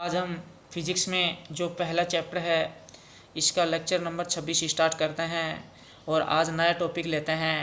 आज हम फिजिक्स में जो पहला चैप्टर है इसका लेक्चर नंबर 26 स्टार्ट करते हैं और आज नया टॉपिक लेते हैं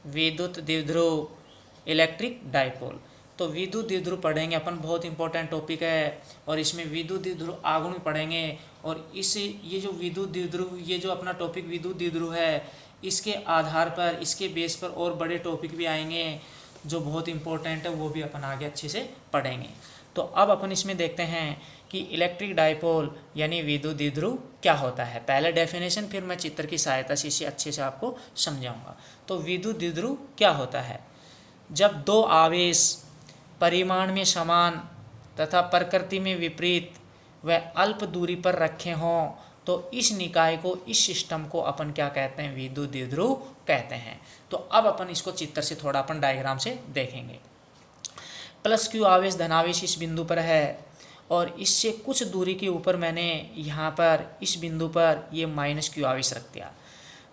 विद्युत द्विध्रुव इलेक्ट्रिक डाइपोल। तो विद्युत द्विध्रुव पढ़ेंगे अपन, बहुत इंपॉर्टेंट टॉपिक है और इसमें विद्युत द्विध्रुव आगुण भी पढ़ेंगे। और ये जो विद्युत द्विध्रुव, ये जो अपना टॉपिक विद्युत द्विध्रुव है, इसके आधार पर, इसके बेस पर और बड़े टॉपिक भी आएंगे जो बहुत इंपॉर्टेंट है, वो भी अपन आगे अच्छे से पढ़ेंगे। तो अब अपन इसमें देखते हैं कि इलेक्ट्रिक डाइपोल यानी विद्युत द्विध्रुव क्या होता है। पहले डेफिनेशन, फिर मैं चित्र की सहायता से इसे अच्छे से आपको समझाऊंगा। तो विद्युत द्विध्रुव क्या होता है? जब दो आवेश परिमाण में समान तथा प्रकृति में विपरीत व अल्प दूरी पर रखे हों तो इस निकाय को, इस सिस्टम को अपन क्या कहते हैं? विद्युत द्विध्रुव कहते हैं। तो अब अपन इसको चित्र से थोड़ा अपन डायग्राम से देखेंगे। प्लस क्यू आवेश धनावेश इस बिंदु पर है और इससे कुछ दूरी के ऊपर मैंने यहाँ पर इस बिंदु पर ये माइनस क्यू आवेश रख दिया।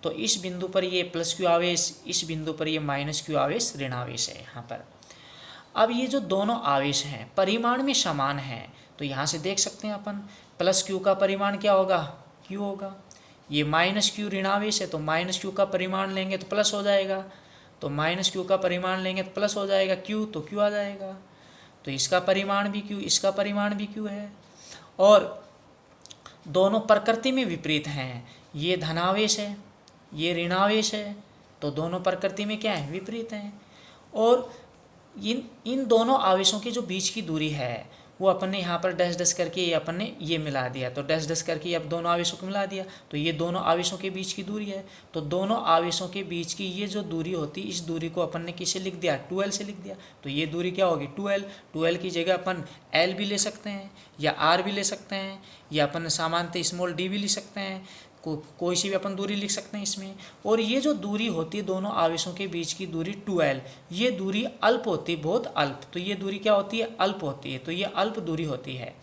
तो इस बिंदु पर ये प्लस क्यू आवेश, इस बिंदु पर ये माइनस क्यू आवेश, ऋण आवेश है यहाँ पर। अब ये जो दोनों आवेश हैं परिमाण में समान हैं, तो यहाँ से देख सकते हैं अपन प्लस क्यू का परिमाण क्या होगा? क्यू होगा। ये माइनस क्यू ऋणावेश है तो माइनस क्यू का परिमाण लेंगे तो प्लस हो जाएगा, तो माइनस क्यू का परिमाण लेंगे तो प्लस हो जाएगा। क्यू तो क्यू आ जाएगा, तो इसका परिमाण भी क्यू, इसका परिमाण भी क्यू है। और दोनों प्रकृति में विपरीत हैं, ये धनावेश है, ये ऋणावेश है, तो दोनों प्रकृति में क्या है? विपरीत हैं। और इन दोनों आवेशों के जो बीच की दूरी है वो अपन ने यहाँ पर डैश डैश करके अपन ने ये मिला दिया, तो डैश डैश करके अब दोनों आवेशों को मिला दिया, तो ये दोनों आवेशों के बीच की दूरी है। तो दोनों आवेशों के बीच की ये जो दूरी होती है, इस दूरी को अपन ने किसे लिख दिया? 2l से लिख दिया। तो ये दूरी क्या होगी? 2l। 2l की जगह अपन l भी ले सकते हैं या r भी ले सकते हैं या अपन सामान्यतः स्मॉल d भी लिख सकते हैं, कोई सी भी अपन दूरी लिख सकते हैं इसमें। और ये जो दूरी होती है दोनों आवेशों के बीच की दूरी 2l, ये दूरी अल्प होती है, बहुत अल्प। तो ये दूरी क्या होती है? अल्प होती है, तो ये अल्प दूरी होती है।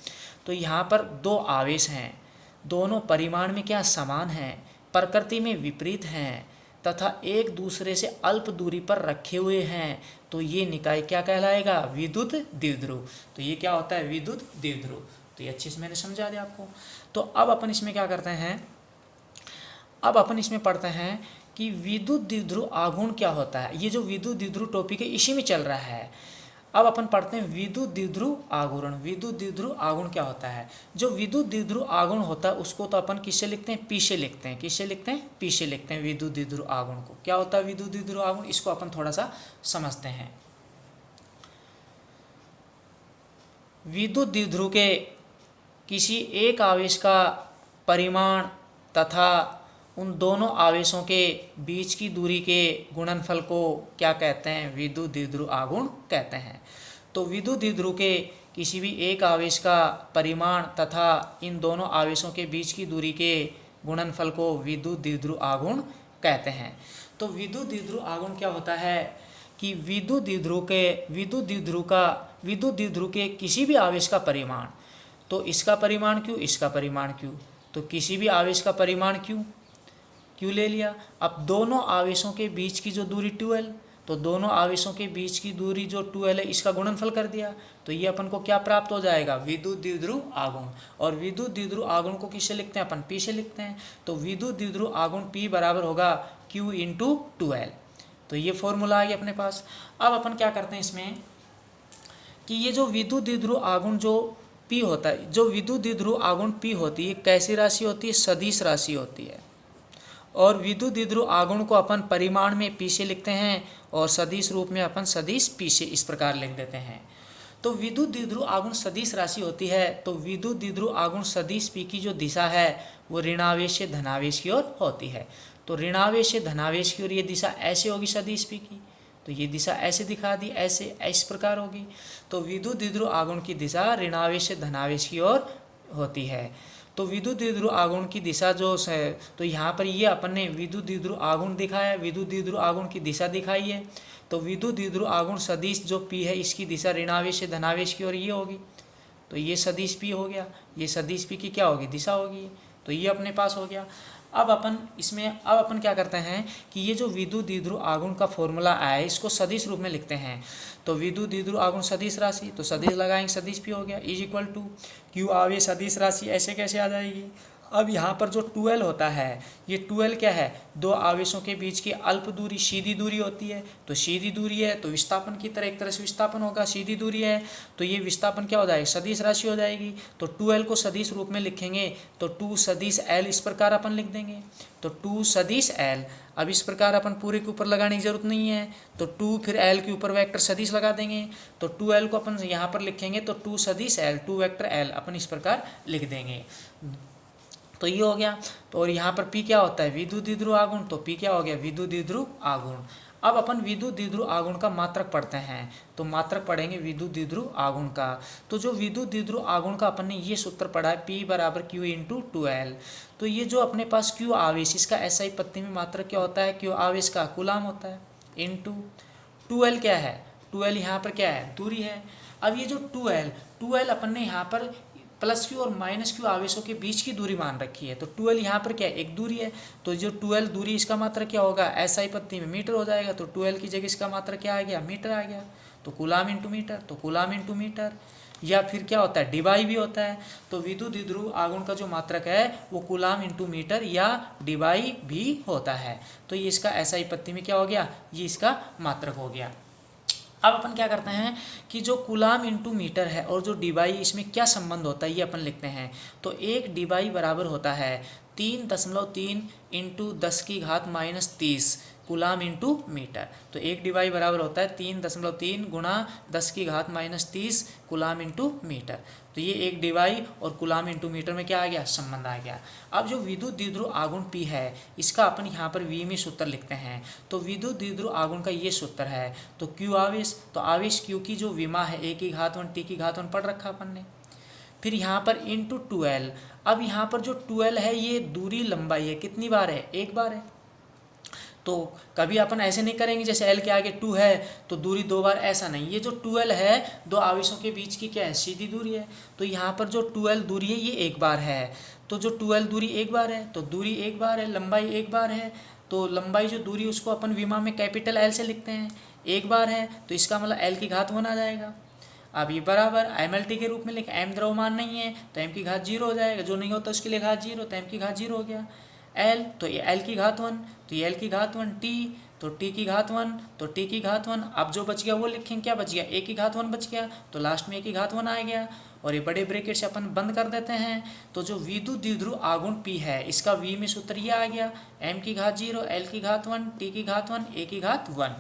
तो यहाँ पर दो आवेश हैं, दोनों परिमाण में क्या? समान हैं, प्रकृति में विपरीत हैं तथा एक दूसरे से अल्प दूरी पर रखे हुए हैं, तो ये निकाय क्या कहलाएगा? विद्युत द्विध्रुव। तो ये क्या होता है? विद्युत द्विध्रुव। तो ये अच्छे से मैंने समझा दिया आपको। तो अब अपन इसमें क्या करते हैं? अब अपन इसमें पढ़ते हैं कि विद्युत द्विध्रुव आघूर्ण क्या होता है। ये जो विद्युत द्विध्रुव टॉपिक है इसी में चल रहा है। अब अपन पढ़ते हैं विद्युत द्विध्रुव आघूर्ण। विद्युत द्विध्रुव आघूर्ण क्या होता है? जो विद्युत द्विध्रुव आघूर्ण होता है उसको तो अपन किससे लिखते हैं? पी से लिखते हैं। किससे लिखते हैं? पी से लिखते हैं विद्युत द्विध्रुव आघूर्ण को। क्या होता है विद्युत द्विध्रुव आघूर्ण? इसको अपन थोड़ा सा समझते हैं। विद्युत द्विध्रुव के किसी एक आवेश का परिमाण तथा उन दोनों आवेशों के बीच की दूरी के गुणनफल को क्या कहते हैं? विद्युत द्विध्रुव आघूर्ण कहते हैं। तो विद्युत द्विध्रुव के किसी भी एक आवेश का परिमाण तथा इन दोनों आवेशों के बीच की दूरी के गुणनफल को विद्युत द्विध्रुव आघूर्ण कहते हैं। तो विद्युत द्विध्रुव आघूर्ण क्या होता है कि विद्युत द्विध्रुव के किसी भी आवेश का परिमाण, तो इसका परिमाण क्यू, इसका परिमाण क्यू, तो किसी भी आवेश का परिमाण क्यू ले लिया। अब दोनों आवेशों के बीच की जो दूरी 2l, तो दोनों आवेशों के बीच की दूरी जो 2l है इसका गुणनफल कर दिया, तो ये अपन को क्या प्राप्त हो जाएगा? विद्युत द्विध्रुव आघूर्ण। और विद्युत द्विध्रुव आघूर्ण को किससे लिखते हैं? अपन P से लिखते हैं। तो विद्युत द्विध्रुव आघूर्ण P बराबर होगा Q × 2l। तो ये फॉर्मूला आ गया अपने पास। अब अपन क्या करते हैं इसमें कि ये जो विद्युत द्विध्रुव आघूर्ण जो P होता है, जो विद्युत द्विध्रुव आघूर्ण P होती है, कैसी राशि होती है? सदिश राशि होती है। और विद्युत द्विध्रुव आघूर्ण को अपन परिमाण में P से लिखते हैं और सदिश रूप में अपन सदिश P से इस प्रकार लिख देते हैं। तो विद्युत द्विध्रुव आघूर्ण सदिश राशि होती है, तो विद्युत द्विध्रुव आघूर्ण सदिश P की जो दिशा है वो ऋणावेश से धनावेश की ओर होती है। तो ऋणावेश से धनावेश की ओर ये दिशा ऐसे होगी सदिश P की, तो ये दिशा ऐसे दिखा दी, ऐसे इस प्रकार होगी। तो विद्युत द्विध्रुव आघूर्ण की दिशा ऋणावेश से धनावेश की ओर होती है। तो विद्युत द्विध्रुव आघूर्ण की दिशा जो है, तो यहाँ पर ये अपन ने विद्युत द्विध्रुव आघूर्ण दिखाया, विद्युत द्विध्रुव आघूर्ण की दिशा दिखाई है। तो विद्युत द्विध्रुव आघूर्ण सदिश जो P है इसकी दिशा ऋणावेश से धनावेश की ओर ये होगी, तो ये सदिश P हो गया, ये सदिश P की क्या होगी? दिशा होगी। तो ये अपने पास हो गया। अब अपन क्या करते हैं कि ये जो विद्युत द्विध्रुव आघूर्ण का फॉर्मूला आया है इसको सदिश रूप में लिखते हैं। तो विद्युत द्विध्रुव आघूर्ण सदिश राशि, तो सदिश लगाएंगे, सदिश पी हो गया इज इक्वल टू क्यू आवेश सदिश राशि, ऐसे कैसे आ जाएगी। अब यहाँ पर जो 2L होता है, ये 2L क्या है, दो आवेशों के बीच की अल्प दूरी सीधी दूरी होती है। तो सीधी दूरी है तो विस्थापन की तरह एक तरह से विस्थापन होगा, सीधी दूरी है तो ये विस्थापन क्या हो जाएगा, सदिश राशि हो जाएगी। तो 2L को सदिश रूप में लिखेंगे तो 2 सदिश L इस प्रकार अपन लिख देंगे। तो 2 सदिश L, अब इस प्रकार अपन पूरे के ऊपर लगाने की जरूरत नहीं है, तो 2 फिर L के ऊपर वेक्टर सदिश लगा देंगे। तो 2L को अपन यहाँ पर लिखेंगे तो 2 सदिश L, 2 वेक्टर L अपन इस प्रकार लिख देंगे। तो ये हो गया। तो और यहाँ पर P क्या होता है, विद्युत द्विध्रुव आघूर्ण, तो P क्या हो गया, विद्युत द्विध्रुव आघूर्ण। अब अपन विद्युत द्विध्रुव आघूर्ण का मात्रक पढ़ते हैं, तो मात्रक पढ़ेंगे विद्युत द्विध्रुव आघूर्ण का। तो जो विद्युत द्विध्रुव आघूर्ण का अपन ने ये सूत्र पढ़ा है P बराबर Q इंटू 2L। तो ये जो अपने पास Q आवेश, इसका SI पत्ती में मात्रक क्या होता है, Q आवेश का कूलाम होता है, इंटू 2L क्या है, 2L यहाँ पर क्या है, दूरी है। अब ये जो 2L अपन ने यहाँ पर प्लस क्यू और माइनस क्यू आवेशों के बीच की दूरी मान रखी है। तो 2L यहाँ पर क्या है, एक दूरी है। तो जो 2L दूरी, इसका मात्रा क्या होगा, SI पत्ती में मीटर हो जाएगा। तो 2L की जगह इसका मात्रा क्या आ गया, मीटर आ गया। तो कूलाम इंटू मीटर, तो कूलाम इंटू मीटर, या फिर क्या होता है, डिबाई भी होता है। तो विद्युत द्विध्रुव आघूर्ण का जो मात्रक है वो कूलाम इंटू मीटर या डिबाई भी होता है। तो ये इसका SI पत्ती में क्या हो गया, ये इसका मात्रक हो गया। अब अपन क्या करते हैं कि जो कूलाम इंटू मीटर है और जो डिबाई, इसमें क्या संबंध होता है ये अपन लिखते हैं। तो एक डिबाई बराबर होता है 3.3 इंटू 10 की घात माइनस 30 कूलाम इंटू मीटर। तो एक डिबाई बराबर होता है 3.3 गुणा 10 की घात माइनस 30 कूलाम इंटू मीटर। तो ये एक डिबाई और कूलाम इंटू मीटर में क्या आ गया, संबंध आ गया। अब जो विद्युत द्विध्रुव आघूर्ण P है, इसका अपन यहाँ पर V में सूत्र लिखते हैं। तो विद्युत द्विध्रुव आघूर्ण का ये सूत्र है। तो Q आवेश, तो आवेश Q की जो विमा है A की घात 1 T की घात 1 पढ़ रखा अपन ने। फिर यहाँ पर इंटू 2L। अब यहाँ पर जो 2L है ये दूरी लंबाई है, कितनी बार है, एक बार है। तो कभी अपन ऐसे नहीं करेंगे जैसे L के आगे 2 है तो दूरी 2 बार, ऐसा नहीं। ये जो 2L है दो आवेशों के बीच की क्या है, सीधी दूरी है। तो यहाँ पर जो 2L दूरी है ये एक बार है। तो जो 2L दूरी एक बार है, तो दूरी एक बार है, लंबाई एक बार है। तो लंबाई जो दूरी उसको अपन विमा में कैपिटल L से लिखते हैं, एक बार है तो इसका मतलब L की घात 1 आ जाएगा। अब ये बराबर MLT के रूप में लिख, M द्रव्यमान नहीं है तो M की घात 0 हो जाएगा, जो नहीं होता उसके लिए घात 0, तो M की घात 0 हो गया। L, तो ये L की घात 1, तो ये L की घात 1, T, तो T की घात 1, तो T की घात 1। अब जो बच गया वो लिखेंगे, क्या बच गया, A की घात 1 बच गया, तो लास्ट में A की घात 1 आ गया। और ये बड़े ब्रैकेट से अपन बंद कर देते हैं। तो जो विद्युत द्विध्रुव आघूर्ण P है, इसका V में सूत्र ये आ गया, M की घात 0, L की घात 1, T की घात 1, A की घात 1।